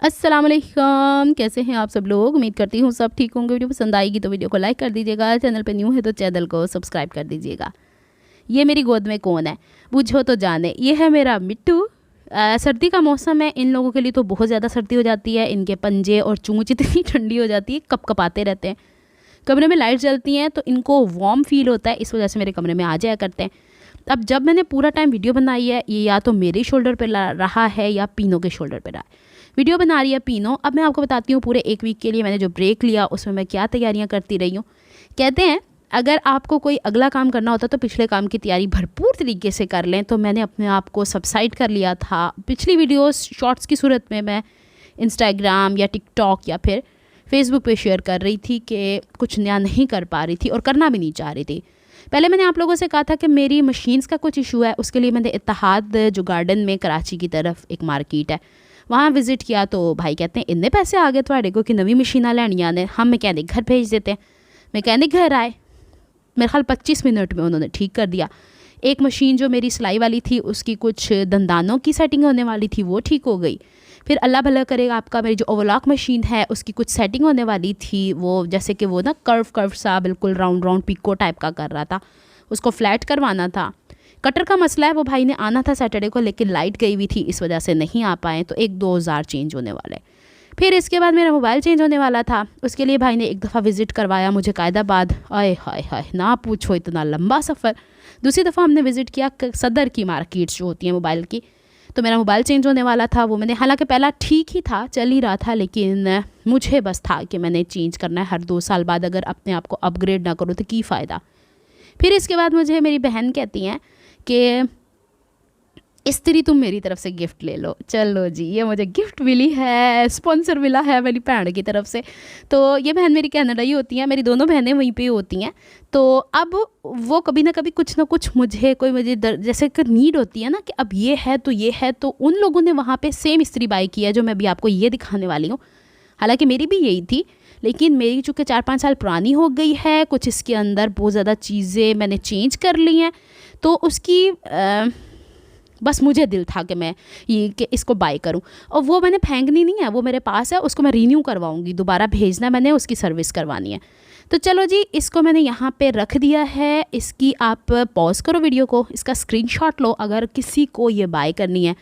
अस्सलाम वालेकुम, कैसे हैं आप सब लोग। उम्मीद करती हूँ सब ठीक होंगे। वीडियो पसंद आएगी तो वीडियो को लाइक कर दीजिएगा, चैनल पे न्यू है तो चैनल को सब्सक्राइब कर दीजिएगा। ये मेरी गोद में कौन है, पूछो तो जाने। ये है मेरा मिट्टू। सर्दी का मौसम है, इन लोगों के लिए तो बहुत ज़्यादा सर्दी हो जाती है। इनके पंजे और चूंच इतनी ठंडी हो जाती है, कपकपाते रहते हैं। कमरे में लाइट जलती हैं तो इनको वार्म फील होता है, इस वजह से मेरे कमरे में आ जाया करते हैं। अब जब मैंने पूरा टाइम वीडियो बनाई है, ये या तो मेरे शोल्डर पर रहा है या पीनो के शोल्डर पर रहा है। वीडियो बना रही है पीनो। अब मैं आपको बताती हूँ पूरे एक वीक के लिए मैंने जो ब्रेक लिया उसमें मैं क्या तैयारियाँ करती रही हूँ। कहते हैं अगर आपको कोई अगला काम करना होता तो पिछले काम की तैयारी भरपूर तरीके से कर लें। तो मैंने अपने आप को सबसाइड कर लिया था। पिछली वीडियोस शॉर्ट्स की सूरत में मैं इंस्टाग्राम या टिकटॉक या फिर फेसबुक पे शेयर कर रही थी कि कुछ नया नहीं कर पा रही थी और करना भी नहीं चाह रही थी। पहले मैंने आप लोगों से कहा था कि मेरी मशीन्स का कुछ इशू है, उसके लिए मैंने इत्तेहाद जो गार्डन में कराची की तरफ एक मार्केट है वहाँ विज़िट किया। तो भाई कहते हैं इतने पैसे आ गए थोड़े को कि नवी मशीना लैनिया ने, हम मैकेनिक घर भेज देते हैं। मैकेनिक घर आए, मेरे ख्याल 25 मिनट में उन्होंने ठीक कर दिया। एक मशीन जो मेरी सिलाई वाली थी उसकी कुछ दंदानों की सेटिंग होने वाली थी, वो ठीक हो गई। फिर अल्लाह भला करेगा आपका, मेरी जो ओवरलॉक मशीन है उसकी कुछ सेटिंग होने वाली थी, वो जैसे कि वो ना कर्व सा बिल्कुल राउंड पिको टाइप का कर रहा था, उसको फ्लैट करवाना था। कटर का मसला है, वो भाई ने आना था सैटरडे को लेकिन लाइट गई हुई थी, इस वजह से नहीं आ पाए। तो 1-2 हज़ार चेंज होने वाले। फिर इसके बाद मेरा मोबाइल चेंज होने वाला था, उसके लिए भाई ने एक दफ़ा विज़िट करवाया मुझे कायदाबाद। आए हाय हाय ना पूछो, इतना लंबा सफ़र। दूसरी दफ़ा हमने विज़िट किया सदर की मार्केट्स जो होती हैं मोबाइल की। तो मेरा मोबाइल चेंज होने वाला था, वो मैंने हालांकि पहला ठीक ही था, चल ही रहा था, लेकिन मुझे बस था कि मैंने चेंज करना है। हर 2 साल बाद अगर अपने आप को अपग्रेड ना करो तो की फ़ायदा। फिर इसके बाद मुझे मेरी बहन कहती हैं कि इस्त्री तुम मेरी तरफ से गिफ्ट ले लो। चलो जी, ये मुझे गिफ्ट मिली है, स्पॉन्सर मिला है मेरी बहन की तरफ से। तो ये बहन मेरी कनाडा ही होती हैं, मेरी दोनों बहनें वहीं पे होती हैं। तो अब वो कभी ना कभी कुछ ना कुछ मुझे जैसे कि नीड होती है ना कि अब ये है तो ये है, तो उन लोगों ने वहाँ पे सेम इस्त्री बाई किया जो मैं अभी आपको ये दिखाने वाली हूँ। हालांकि मेरी भी यही थी, लेकिन मेरी चूँकि 4-5 साल पुरानी हो गई है, कुछ इसके अंदर बहुत ज़्यादा चीज़ें मैंने चेंज कर ली हैं। तो उसकी बस मुझे दिल था कि मैं ये कि इसको बाय करूं, और वो मैंने फेंकनी नहीं है, वो मेरे पास है, उसको मैं रीन्यू करवाऊंगी, दोबारा भेजना मैंने, उसकी सर्विस करवानी है। तो चलो जी, इसको मैंने यहाँ पे रख दिया है। इसकी आप पॉज करो वीडियो को, इसका स्क्रीनशॉट लो अगर किसी को ये बाय करनी है।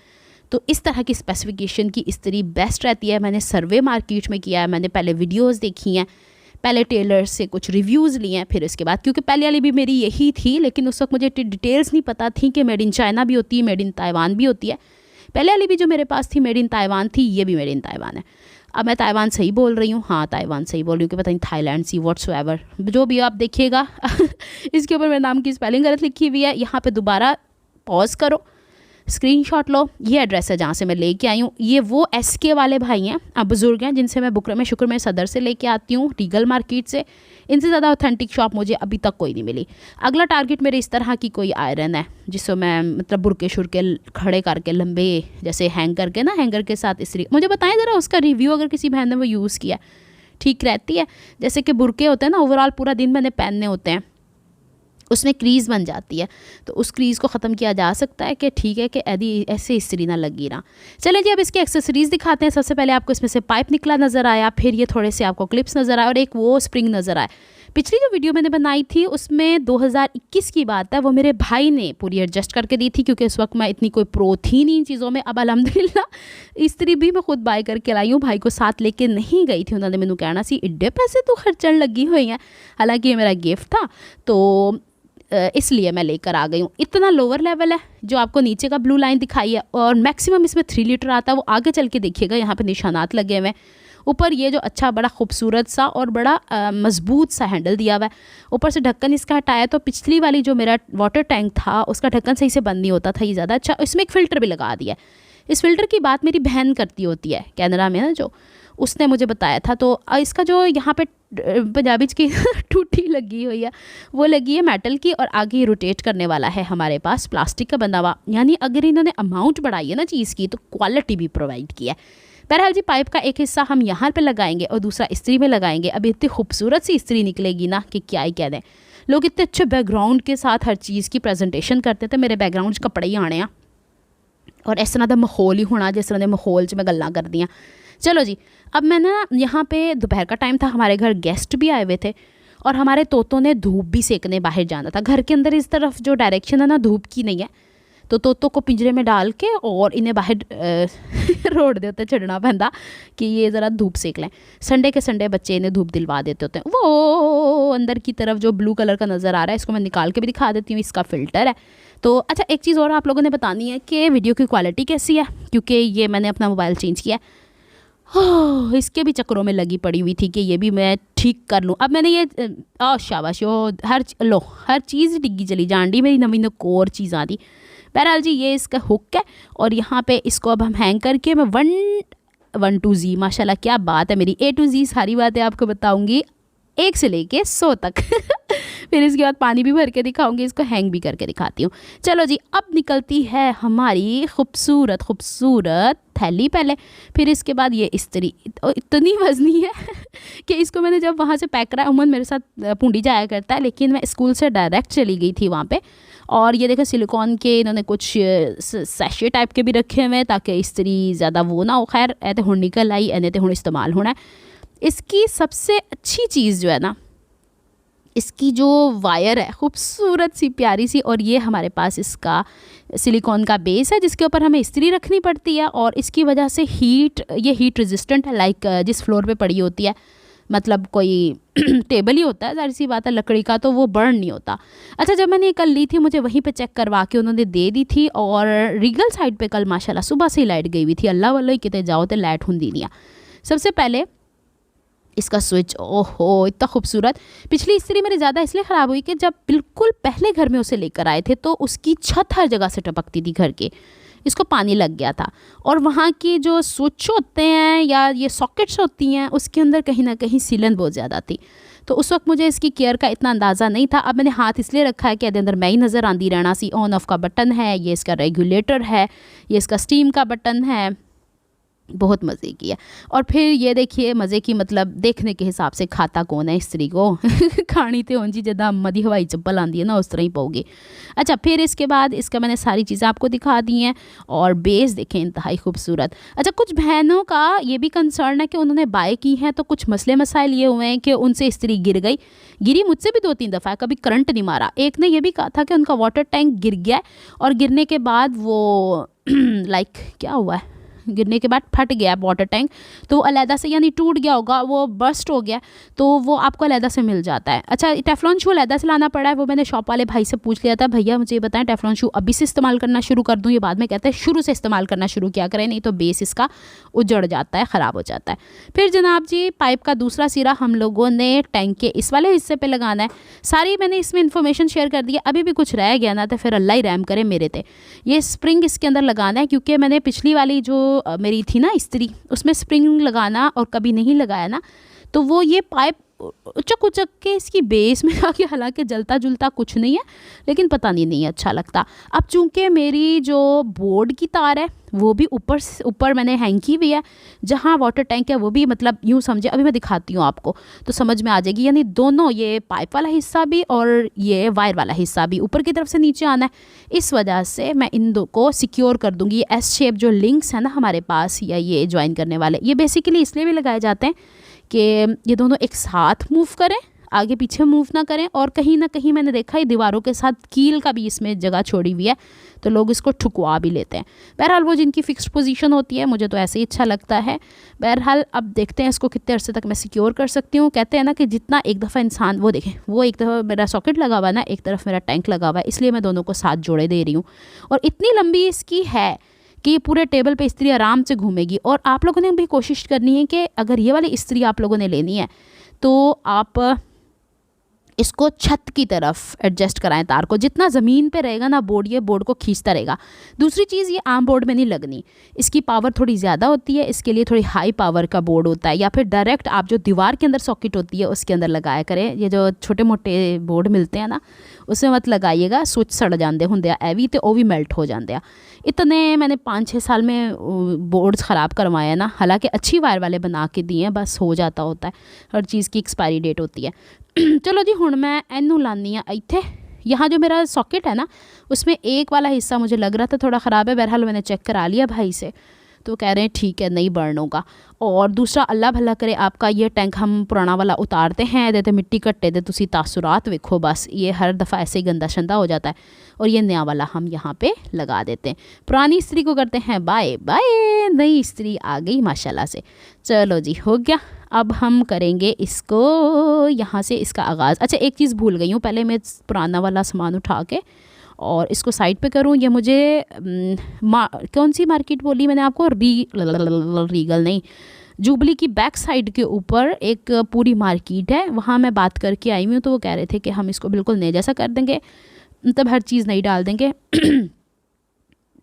तो इस तरह की स्पेसिफिकेशन की इस्त्री बेस्ट रहती है। मैंने सर्वे मार्केट में किया है, मैंने पहले वीडियोज़ देखी हैं, पहले टेलर से कुछ रिव्यूज़ लिए हैं, फिर इसके बाद क्योंकि पहले वाली भी मेरी यही थी, लेकिन उस वक्त मुझे डिटेल्स नहीं पता थी कि मेड इन चाइना भी होती है, मेड इन ताइवान भी होती है। पहले वाली भी जो मेरे पास थी मेड इन ताइवान थी, ये भी मेड इन ताइवान है। अब मैं ताइवान सही बोल रही हूँ, हाँ ताइवान सही बोल रही हूँ, कि पता नहीं थाईलैंड सी व्हाट्सएवर जो भी आप देखिएगा इसके ऊपर मेरे नाम की स्पेलिंग गलत लिखी हुई है। यहाँ पर दोबारा पॉज करो, स्क्रीनशॉट लो। ये एड्रेस है जहाँ से मैं लेके आई हूँ। ये वो SK वाले भाई हैं, अब बुज़ुर्ग हैं, जिनसे मैं बुकरम शुक्र में सदर से लेके आती हूँ, रीगल मार्केट से। इनसे ज़्यादा ऑथेंटिक शॉप मुझे अभी तक कोई नहीं मिली। अगला टारगेट मेरे इस तरह की कोई आयरन है जिसको मैं मतलब बुरके शुरके खड़े करके लंबे जैसे हैंग करके ना, हैंगर के साथ इस्त्री। मुझे बताएं ज़रा उसका रिव्यू, अगर किसी बहन ने वो यूज़ किया। ठीक रहती है, जैसे कि बुरके होते हैं ना, ओवरऑल पूरा दिन मैंने पहनने होते हैं, उसमें क्रीज़ बन जाती है, तो उस क्रीज़ को ख़त्म किया जा सकता है कि ठीक है कि यदि ऐसे इस्त्री ना लगी ना। चलें जी, अब इसके एक्सेसरीज़ दिखाते हैं। सबसे पहले आपको इसमें से पाइप निकला नज़र आया, फिर ये थोड़े से आपको क्लिप्स नज़र आए और एक वो स्प्रिंग नज़र आए। पिछली जो वीडियो मैंने बनाई थी उसमें 2021 की बात है, वो मेरे भाई ने पूरी एडजस्ट करके दी थी, क्योंकि उस वक्त मैं इतनी कोई प्रो थी नहीं इन चीज़ों में। अब अल्हम्दुलिल्लाह इस्त्री भी मैं खुद बाय करके लाई हूँ, भाई को साथ लेके नहीं गई थी। उन्होंने मैंने कहना सी इड्डे पैसे तो खर्चन लगी हुई हैं, हालांकि ये मेरा गिफ्ट था तो इसलिए मैं लेकर आ गई हूँ। इतना लोअर लेवल है, जो आपको नीचे का ब्लू लाइन दिखाई है, और मैक्सिमम इसमें 3 लीटर आता है। वो आगे चल के देखिएगा, यहाँ पे निशानात लगे हुए हैं। ऊपर ये जो अच्छा बड़ा खूबसूरत सा और बड़ा मजबूत सा हैंडल दिया हुआ है। ऊपर से ढक्कन इसका हटाया तो पिछली वाली जो मेरा वाटर टैंक था उसका ढक्कन सही से बंद नहीं होता था, ये ज़्यादा अच्छा। इसमें एक फ़िल्टर भी लगा दिया है। इस फिल्टर की बात मेरी बहन करती होती है कैनेडा में ना, जो उसने मुझे बताया था। तो इसका जो यहाँ पे पंजाबी की टूटी लगी हुई है, वो लगी है मेटल की, और आगे रोटेट करने वाला है हमारे पास प्लास्टिक का बना हुआ। यानी अगर इन्होंने अमाउंट बढ़ाई है ना चीज़ की, तो क्वालिटी भी प्रोवाइड की है। बहरहाल जी, पाइप का एक हिस्सा हम यहाँ पे लगाएंगे और दूसरा इस्त्री में लगाएंगे। अब इतनी खूबसूरत सी इस्त्री निकलेगी ना कि क्या ही कह दें। लोग इतने अच्छे बैकग्राउंड के साथ हर चीज़ की प्रेजेंटेशन करते थे। मेरे बैकग्राउंड कपड़े ही आने और इस तरह का माहौल ही होना जिस तरह के माहौल 'च मैं गल्लां करदी आं। चलो जी, अब मैं ना यहाँ पे दोपहर का टाइम था, हमारे घर गेस्ट भी आए हुए थे और हमारे तोतों ने धूप भी सेकने बाहर जाना था। घर के अंदर इस तरफ जो डायरेक्शन है ना धूप की नहीं है, तो तोतों को पिंजरे में डाल के और इन्हें बाहर रोड दे उत्ते छड़ना पैंदा कि ये ज़रा धूप सेक लें। संडे के संडे बच्चे इन्हें धूप दिलवा देते होते हैं। वो अंदर की तरफ जो ब्लू कलर का नज़र आ रहा है, इसको मैं निकाल के भी दिखा देती हूँ, इसका फ़िल्टर है। तो अच्छा, एक चीज़ और आप लोगों ने बतानी है कि वीडियो की क्वालिटी कैसी है, क्योंकि ये मैंने अपना मोबाइल चेंज किया है। इसके भी चक्करों में लगी पड़ी हुई थी कि ये भी मैं ठीक कर लूँ। अब मैंने ये शाबाश हर चीज़ डिग्गी चली जान डी, मेरी नवीं कोर चीज़ आती। बहरहाल जी, ये इसका हुक है और यहाँ पे इसको अब हम हैंग करके मैं 1 to Z, माशाल्लाह क्या बात है मेरी, A to Z सारी बातें आपको बताऊँगी 1 से लेके 100 तक। फिर इसके बाद पानी भी भर के दिखाऊंगी, इसको हैंग भी करके दिखाती हूँ। चलो जी, अब निकलती है हमारी खूबसूरत खूबसूरत थैली पहले, फिर इसके बाद ये इस्त्री इतनी वजनी है कि इसको मैंने जब वहाँ से पैक करा, उमन मेरे साथ पूंडी जाया करता है, लेकिन मैं स्कूल से डायरेक्ट चली गई थी वहाँ पे। और ये देखो सिलिकॉन के इन्होंने कुछ सैशे टाइप के भी रखे हुए हैं ताकि इस्त्री ज़्यादा वो ना हो। खैर ऐसे हुण निकल आई, एने तो हुण इस्तेमाल होना है। इसकी सबसे अच्छी चीज़ जो है ना, इसकी जो वायर है खूबसूरत सी प्यारी सी, और ये हमारे पास इसका सिलिकॉन का बेस है जिसके ऊपर हमें इस्त्री रखनी पड़ती है, और इसकी वजह से ये हीट रेजिस्टेंट है। लाइक जिस फ्लोर पे पड़ी होती है, मतलब कोई टेबल ही होता है, जाहिर सी बात है लकड़ी का, तो वो बर्न नहीं होता। अच्छा, जब मैंने ये कल ली थी, मुझे वहीं पे चेक करवा के उन्होंने दे दी थी, और रीगल साइड पे कल माशाल्लाह सुबह से ही लाइट गई हुई थी। अल्लाह वाला कितने जाओ तो लाइट होंदी नहीं है। सबसे पहले इसका स्विच, ओहो इतना खूबसूरत। पिछली इस्त्री मेरी ज़्यादा इसलिए ख़राब हुई कि जब बिल्कुल पहले घर में उसे लेकर आए थे तो उसकी छत हर जगह से टपकती थी घर के, इसको पानी लग गया था, और वहाँ की जो स्विच होते हैं या ये सॉकेट्स होती हैं उसके अंदर कहीं ना कहीं सीलन बहुत ज़्यादा थी। तो उस वक्त मुझे इसकी केयर का इतना अंदाज़ा नहीं था। अब मैंने हाथ इसलिए रखा है कि अंदर मैं ही नज़र आती रहना सी। ऑन ऑफ का बटन है, ये इसका रेगुलेटर है, ये इसका स्टीम का बटन है, बहुत मज़े की है। और फिर ये देखिए मज़े की, मतलब देखने के हिसाब से खाता कौन है इस्त्री को खानी तो उंजी जदा अम्मा दी हवाई चप्पल आती है ना, उस तरह ही पाओगे। अच्छा, फिर इसके बाद इसका मैंने सारी चीज़ें आपको दिखा दी हैं, और बेस देखें इंतहाई खूबसूरत। अच्छा, कुछ बहनों का ये भी कंसर्न है कि उन्होंने बाय की हैं तो कुछ मसले मसाइल ये हुए हैं कि उनसे इस्त्री गिरी मुझसे भी 2-3 दफ़ा, कभी करंट नहीं मारा। एक ने यह भी कहा था कि उनका वाटर टैंक गिर गया, और गिरने के बाद वो लाइक क्या हुआ है, गिरने के बाद फट गया वाटर टैंक, तो अलहदा से, यानी टूट गया होगा, वो बर्स्ट हो गया, तो वो आपको अलहदा से मिल जाता है। अच्छा, टेफ्लॉन शू अलहदा से लाना पड़ा है, वो मैंने शॉप वाले भाई से पूछ लिया था, भैया मुझे बताएं टेफ्लॉन शू अभी से इस्तेमाल करना शुरू कर दूँ? ये बाद में कहते हैं शुरू से इस्तेमाल करना शुरू किया करें, नहीं तो बेस इसका उजड़ जाता है, ख़राब हो जाता है। फिर जनाब जी, पाइप का दूसरा सिरा हम लोगों ने टैंक के इस वाले हिस्से पर लगाना है। सारी मैंने इसमें इन्फॉर्मेशन शेयर कर दी है, अभी भी कुछ रह गया ना तो फिर अल्लाह ही रहम करे मेरे पे। ये स्प्रिंग इसके अंदर लगाना है, क्योंकि मैंने पिछली वाली जो मेरी थी ना इस्त्री, उसमें स्प्रिंग लगाना और कभी नहीं लगाया ना, तो वो ये पाइप उचक उचक के इसकी बेस में आके, हालांकि जलता जुलता कुछ नहीं है, लेकिन पता नहीं अच्छा लगता। अब चूंकि मेरी जो बोर्ड की तार है वो भी ऊपर मैंने हैंग की हुई है, जहाँ वाटर टैंक है वो भी, मतलब यूँ समझे, अभी मैं दिखाती हूँ आपको तो समझ में आ जाएगी। यानी दोनों, ये पाइप वाला हिस्सा भी और ये वायर वाला हिस्सा भी ऊपर की तरफ से नीचे आना है। इस वजह से मैं इन दो को सिक्योर कर दूँगी। ये एस शेप जो लिंक्स है ना हमारे पास, या ये ज्वाइन करने वाले, ये बेसिकली इसलिए भी लगाए जाते हैं कि ये दोनों एक साथ मूव करें, आगे पीछे मूव ना करें। और कहीं ना कहीं मैंने देखा है दीवारों के साथ कील का भी इसमें जगह छोड़ी हुई है, तो लोग इसको ठुकवा भी लेते हैं। बहरहाल वो जिनकी फ़िक्स्ड पोजीशन होती है, मुझे तो ऐसे ही अच्छा लगता है। बहरहाल अब देखते हैं इसको कितने अरसे तक मैं सिक्योर कर सकती हूँ। कहते हैं ना कि जितना एक दफ़ा इंसान, वो देखें, वो एक दफ़ा मेरा सॉकेट लगा हुआ है ना, एक तरफ मेरा टैंक लगा हुआ है, इसलिए मैं दोनों को साथ जोड़े दे रही हूँ। और इतनी लंबी इसकी है कि ये पूरे टेबल पे इस्त्री आराम से घूमेगी। और आप लोगों ने भी कोशिश करनी है कि अगर ये वाली इस्त्री आप लोगों ने लेनी है तो आप इसको छत की तरफ एडजस्ट कराएं तार को। जितना ज़मीन पे रहेगा ना बोर्ड, ये बोर्ड को खींचता रहेगा। दूसरी चीज़, ये आम बोर्ड में नहीं लगनी, इसकी पावर थोड़ी ज़्यादा होती है, इसके लिए थोड़ी हाई पावर का बोर्ड होता है। या फिर डायरेक्ट आप जो दीवार के अंदर सॉकेट होती है उसके अंदर लगाया करें। ये जो छोटे मोटे बोर्ड मिलते हैं ना, उसमें मत लगाइएगा, स्विच सड़ जाते होंगे एवी, तो वो भी मेल्ट हो जाते हैं। इतने मैंने 5-6 साल में बोर्ड्स ख़राब करवाए हैं ना, हालांकि अच्छी वायर वाले बना के दिए हैं, बस हो जाता होता है, हर चीज़ की एक्सपायरी डेट होती है। चलो जी, हुण मैं इनू लानी हाँ इत्थे। यहाँ जो मेरा सॉकेट है ना, उसमें एक वाला हिस्सा मुझे लग रहा था थोड़ा ख़राब है, बहरहाल मैंने चेक करा लिया भाई से, तो कह रहे हैं ठीक है नहीं बर्न होगा। और दूसरा, अल्लाह भला करे आपका ये टैंक हम पुराना वाला उतारते हैं देते मिट्टी कट्टे दे तुसी तासुरात वेखो, बस ये हर दफ़ा ऐसे ही गंदा शंदा हो जाता है। और ये नया वाला हम यहाँ पे लगा देते हैं। पुरानी इस्त्री को करते हैं बाय बाय, नई इस्त्री आ गई माशाल्लाह से। चलो जी हो गया। अब हम करेंगे इसको यहाँ से इसका आगाज़। अच्छा एक चीज़ भूल गई हूँ, पहले मैं पुराना वाला सामान उठा के और इसको साइड पे करूँ। ये मुझे कौन सी मार्केट बोली मैंने आपको, रीगल नहीं, जुबली की बैक साइड के ऊपर एक पूरी मार्केट है, वहाँ मैं बात करके आई हूँ। तो वो कह रहे थे कि हम इसको बिल्कुल नए जैसा कर देंगे, मतलब हर चीज़ नहीं डाल देंगे।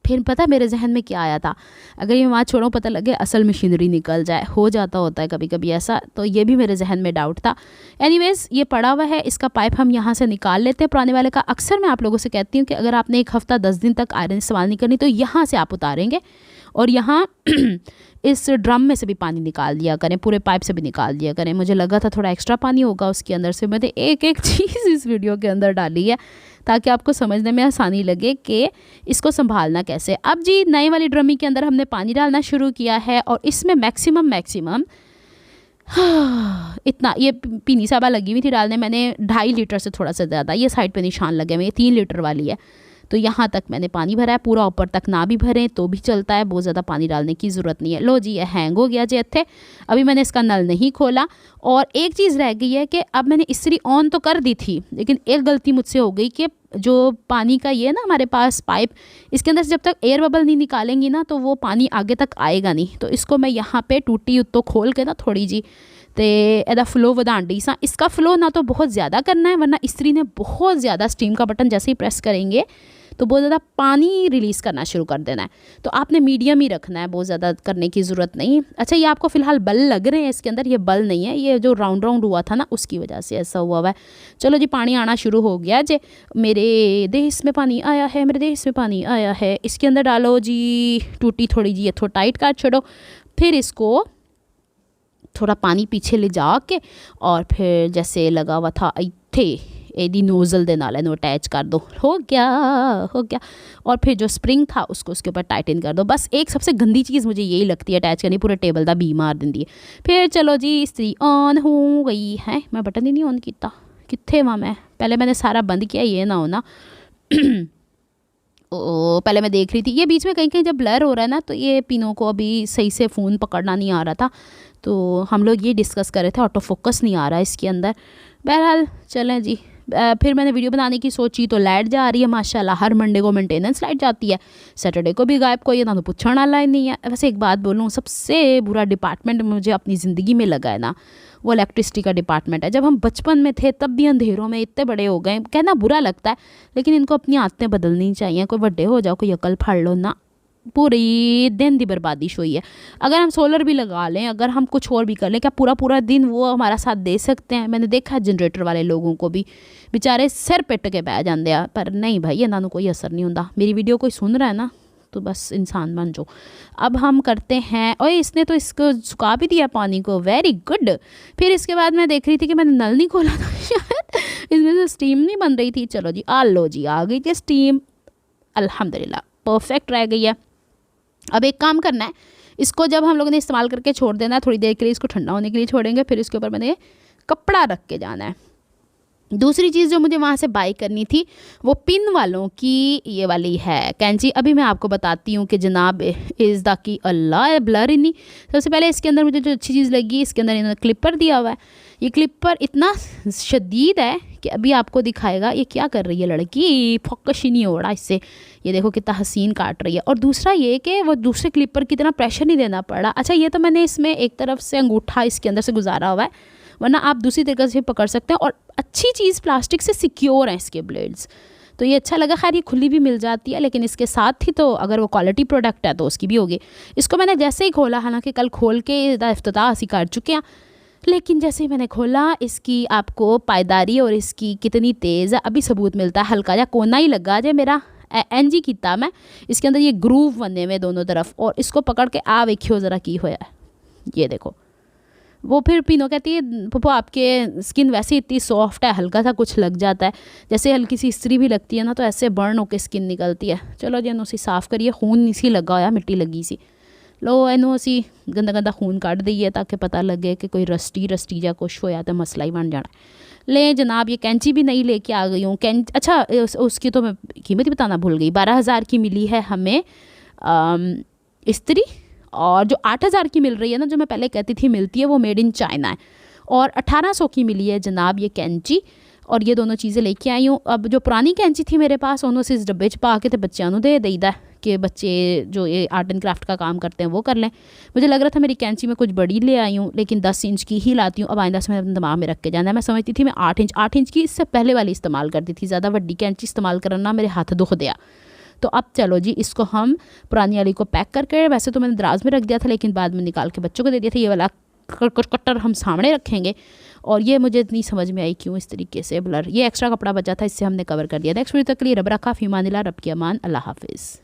फिर पता मेरे जहन में क्या आया था, अगर ये वहाँ छोड़ो पता लगे असल मशीनरी निकल जाए, हो जाता होता है कभी कभी ऐसा, तो ये भी मेरे जहन में डाउट था। एनीवेज़ ये पड़ा हुआ है, इसका पाइप हम यहाँ से निकाल लेते हैं पुराने वाले का। अक्सर मैं आप लोगों से कहती हूँ कि अगर आपने 1 हफ़्ता 10 दिन तक आयरन इस्तेमाल नहीं करनी तो यहाँ से आप उतारेंगे और यहाँ इस ड्रम में से भी पानी निकाल दिया करें, पूरे पाइप से भी निकाल दिया करें। मुझे लगा था थोड़ा एक्स्ट्रा पानी होगा उसके अंदर से, मैंने एक एक चीज़ इस वीडियो के अंदर डाली है ताकि आपको समझने में आसानी लगे कि इसको संभालना कैसे। अब जी नए वाली ड्रमी के अंदर हमने पानी डालना शुरू किया है और इसमें मैक्सिमम इतना, ये पीनी साबा लगी हुई थी डालने, मैंने 2.5 लीटर से थोड़ा सा ज़्यादा, ये साइड पे निशान लगे हुए, ये 3 लीटर वाली है, तो यहाँ तक मैंने पानी भरा है। पूरा ऊपर तक ना भी भरें तो भी चलता है, बहुत ज़्यादा पानी डालने की ज़रूरत नहीं है। लो जी ये हैंग हो गया जी थे। अभी मैंने इसका नल नहीं खोला। और एक चीज़ रह गई है कि अब मैंने इस्त्री ऑन तो कर दी थी, लेकिन एक गलती मुझसे हो गई कि जो पानी का ये ना हमारे पास पाइप, इसके अंदर से जब तक एयर बबल नहीं निकालेंगी ना तो वो पानी आगे तक आएगा नहीं। तो इसको मैं यहाँ पे टूटी उत्तो खोल के ना थोड़ी जी तो एदा फ्लो वधाण डी सा। इसका फ्लो ना तो बहुत ज़्यादा करना है वरना इस्त्री ने बहुत ज़्यादा, स्टीम का बटन जैसे ही प्रेस करेंगे तो बहुत ज़्यादा पानी रिलीज़ करना शुरू कर देना है। तो आपने मीडियम ही रखना है, बहुत ज़्यादा करने की ज़रूरत नहीं। अच्छा ये आपको फ़िलहाल बल लग रहे हैं इसके अंदर, ये बल नहीं है, ये जो राउंड राउंड हुआ था ना उसकी वजह से ऐसा हुआ है। चलो जी पानी आना शुरू हो गया जी, मेरे देश में पानी आया है, मेरे देश में पानी आया है। इसके अंदर डालो जी टूटी थोड़ी जी, ये थोड़ा टाइट काट छोड़ो, फिर इसको थोड़ा पानी पीछे ले जा के और फिर जैसे लगा हुआ था इत्थे एदी नोज़ल दे नाल इन्हों अटैच कर दो, हो गया हो गया। और फिर जो स्प्रिंग था उसको उसके ऊपर टाइटन कर दो। बस एक सबसे गंदी चीज़ मुझे यही लगती है अटैच करनी, पूरे टेबल का बी मार देंदी है। फिर चलो जी इस्त्री ऑन हो गई है, मैं बटन ही नहीं ऑन किया, कित्थे वहाँ मैं, पहले मैंने सारा बंद किया, ये ना हो ना पहले मैं देख रही थी, ये बीच में कहीं कहीं जब ब्लर हो रहा है ना तो ये पिनों को अभी सही से फ़ोन पकड़ना नहीं आ रहा था, तो हम लोग ये डिस्कस कर रहे थे, ऑटो फोकस नहीं आ रहा है इसके अंदर। बहरहाल चलें जी। फिर मैंने वीडियो बनाने की सोची तो लाइट जा रही है माशाल्लाह, हर मंडे को मेंटेनेंस लाइट जाती है, सैटरडे को भी गायब, कोई ये ना तो पूछने वाला ही नहीं है। वैसे एक बात बोलूँ, सबसे बुरा डिपार्टमेंट मुझे अपनी ज़िंदगी में लगा है ना वो इलेक्ट्रिसिटी का डिपार्टमेंट है। जब हम बचपन में थे तब भी अंधेरों में इतने बड़े हो गए, कहना बुरा लगता है लेकिन इनको अपनी आदतें बदलनी चाहिए। कोई बड़े हो जाओ, कोई अकल फाड़ लो ना, पूरी दिन की बर्बादिश हुई है। अगर हम सोलर भी लगा लें, अगर हम कुछ और भी कर लें, क्या पूरा पूरा दिन वो हमारा साथ दे सकते हैं? मैंने देखा है जनरेटर वाले लोगों को भी बेचारे सिर पिट के बह जाते हैं, पर नहीं भाई इन्होंने कोई असर नहीं होता। मेरी वीडियो कोई सुन रहा है ना तो बस इंसान बन जाओ। अब हम करते हैं, और इसने तो इसको सुखा भी दिया पानी को, वेरी गुड। फिर इसके बाद मैं देख रही थी कि मैंने नल नहीं खोला था शायद इसमें से स्टीम नहीं बन रही थी। चलो जी आ लो जी, आ गई थी स्टीम, अल्हम्दुलिल्लाह परफेक्ट रह गई है। अब एक काम करना है, इसको जब हम लोगों ने इस्तेमाल करके छोड़ देना है, थोड़ी देर के लिए इसको ठंडा होने के लिए छोड़ेंगे, फिर इसके ऊपर मैंने कपड़ा रख के जाना है। दूसरी चीज़ जो मुझे वहाँ से बाई करनी थी वो पिन वालों की ये वाली है कैंची। अभी मैं आपको बताती हूँ कि जनाब is the key Allah blur ही नहीं। सबसे पहले इसके अंदर मुझे जो अच्छी चीज़ लगी, इसके अंदर इन्होंने क्लिपर दिया हुआ है। ये क्लिपर इतना शदीद है कि अभी आपको दिखाएगा ये क्या कर रही है लड़की, फोकस ही नहीं हो रहा इससे। ये देखो कितना हसीन काट रही है। और दूसरा ये कि वो दूसरे क्लिपर की तरह प्रेशर नहीं देना पड़ा। अच्छा ये तो मैंने इसमें एक तरफ से अंगूठा इसके अंदर से गुजारा हुआ है, वरना आप दूसरी तरीके से पकड़ सकते हैं। और अच्छी चीज़ प्लास्टिक से सिक्योर हैं इसके ब्लेड्स, तो ये अच्छा लगा। खैर ये खुली भी मिल जाती है, लेकिन इसके साथ ही तो अगर वो क्वालिटी प्रोडक्ट है तो उसकी भी होगी। इसको मैंने जैसे ही खोला, हालांकि कल खोल के इफ्तिताह असी कर चुके हैं, लेकिन जैसे ही मैंने खोला इसकी आपको पायदारी और इसकी कितनी तेज़ है अभी सबूत मिलता है। हल्का जा कोना ही लगा जो मेरा एनजी किया मैं, इसके अंदर ये ग्रूव बने हुए दोनों तरफ। और इसको पकड़ के आ वेखियो ज़रा की होया है, ये देखो। वो फिर पिनो कहती है पप्पो आपके स्किन वैसे इतनी सॉफ्ट है, हल्का सा कुछ लग जाता है, जैसे हल्की सी इस्त्री भी लगती है ना तो ऐसे बर्न होकर स्किन निकलती है। चलो जी उसी साफ़ करिए, खून इसी लगा होया, मिट्टी लगी सी। लो इनू असी गंदा गंदा खून कढ़ दईए ताकि पता लगे कि कोई रस्टी जा कुछ होया तो मसला ही बन जाना। ले जनाब ये कैंची भी नहीं लेके आ गई हूँ। अच्छा उसकी तो मैं कीमत ही बताना भूल गई। 12,000 की मिली है हमें इस्त्री, और जो 8,000 की मिल रही है ना, जो मैं पहले कहती थी मिलती है, वो मेड इन चाइना है। और 1,800 की मिली है जनाब ये कैंची, और ये दोनों चीज़ें लेके आई हूँ। अब जो पुरानी कैंची थी मेरे पास उन्होंने इस डब्बे च पा के तो बच्चों को दे दईदा कि बच्चे जो ये आर्ट एंड क्राफ्ट का काम करते हैं वो कर लें। मुझे लग रहा था मेरी कैंची में कुछ बड़ी ले आई हूँ, लेकिन 10 इंच की ही लाती हूँ। अब आइंदा से मैं अपने दिमाग में रख के जाना है। मैं समझती थी मैं 8 इंच की इससे पहले वाली इस्तेमाल करती थी। ज़्यादा बड़ी कैंची इस्तेमाल करना मेरे हाथ दुख दिया। तो अब चलो जी, इसको हम पुरानी वाली को पैक करके, वैसे तो मैंने दराज में रख दिया था लेकिन बाद में निकाल के बच्चों को दे दिया था। ये वाला कट्टर हम सामने रखेंगे। और ये मुझे इतनी समझ में आई क्यों इस तरीके से ब्लर, ये एक्स्ट्रा कपड़ा बचा था, इससे हमने कवर कर दिया। नेक्स्ट वीडियो तक के लिए रब रखा, फीमानिल्लाह, रब की अमान, अल्लाह हाफिज़।